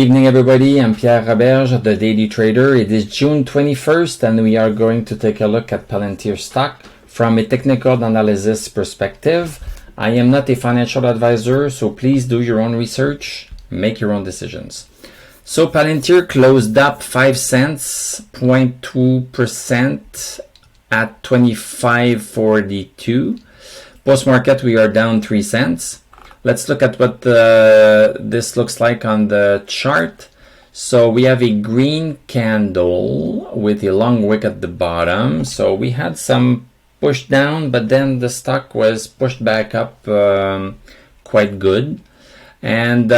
Evening everybody, I'm Pierre Roberge, the Daily Trader. It is June 21st and we are going to take a look at Palantir stock from a technical analysis perspective. I am not a financial advisor, so please do your own research, make your own decisions. So Palantir closed up 5 cents, 0.2% at 25.42. Post-market we are down 3 cents. Let's look at what this looks like on the chart. So we have a green candle with a long wick at the bottom. So we had some push down, but then the stock was pushed back up quite good. And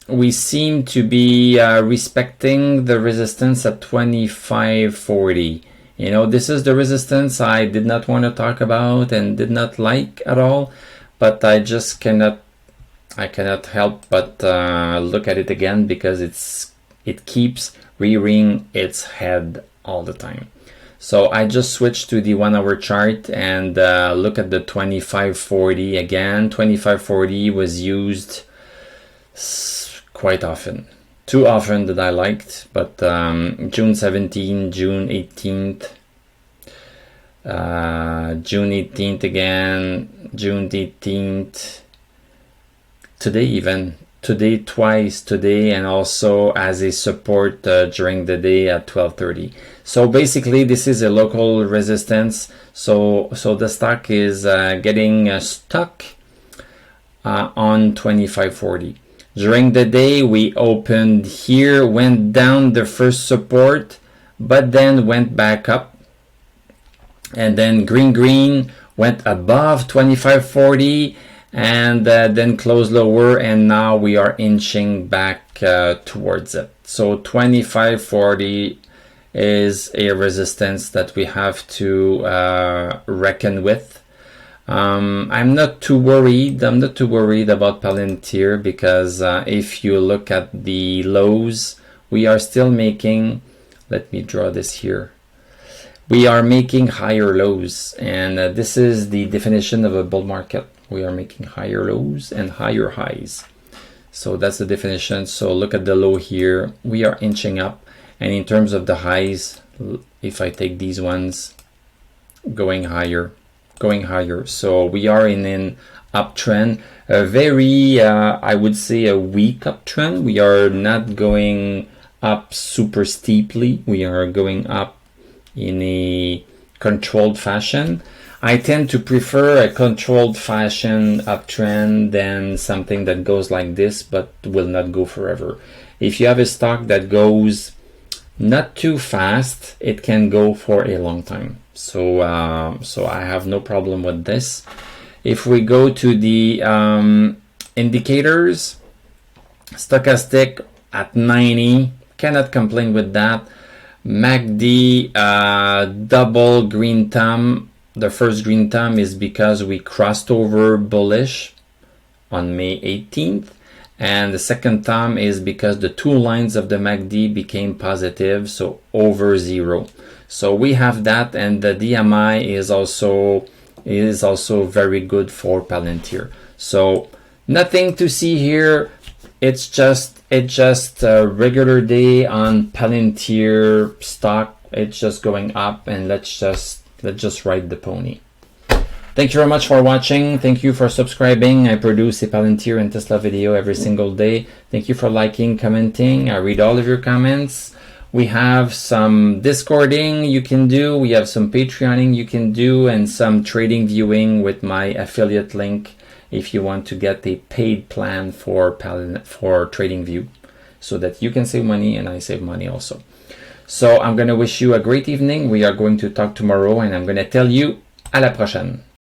we seem to be respecting the resistance at 25.40. You know, this is the resistance I did not want to talk about and did not like at all. But I just cannot help but look at it again because it keeps rearing its head all the time. So I just switched to the 1 hour chart and look at the 25.40 again. 25.40 was used quite often. Too often that I liked, but June 17th, June 18th, June 18th again, June 18th, today twice today, and also as a support during the day at 12:30. So basically this is a local resistance, so the stock is getting stuck on 25.40. During the day we opened here, went down the first support, but then went back up. And then green went above 25.40 and then closed lower, and now we are inching back towards it. So 25.40 is a resistance that we have to reckon with. I'm not too worried about Palantir because if you look at the lows, we are still making, let me draw this here. We are making higher lows, and this is the definition of a bull market. We are making higher lows and higher highs. So that's the definition. So look at the low here. We are inching up, and in terms of the highs, if I take these ones, going higher. So we are in an uptrend, a very, I would say a weak uptrend. We are not going up super steeply. We are going up in a controlled fashion. I tend to prefer a controlled fashion uptrend than something that goes like this but will not go forever. If you have a stock that goes not too fast, it can go for a long time. So I have no problem with this. If we go to the indicators, stochastic at 90, cannot complain with that. MACD double green thumb. The first green thumb is because we crossed over bullish on May 18th, and the second thumb is because the two lines of the MACD became positive, so over zero. So we have that, and the DMI is also very good for Palantir. So nothing to see here. It's just a regular day on Palantir stock. It's just going up, and let's just ride the pony. Thank you very much for watching. Thank you for subscribing. I produce a Palantir and Tesla video every single day. Thank you for liking, commenting. I read all of your comments. We have some Discording you can do. We have some Patreoning you can do, and some trading viewing with my affiliate link if you want to get a paid plan for TradingView, so that you can save money and I save money also. So I'm going to wish you a great evening. We are going to talk tomorrow, and I'm going to tell you à la prochaine.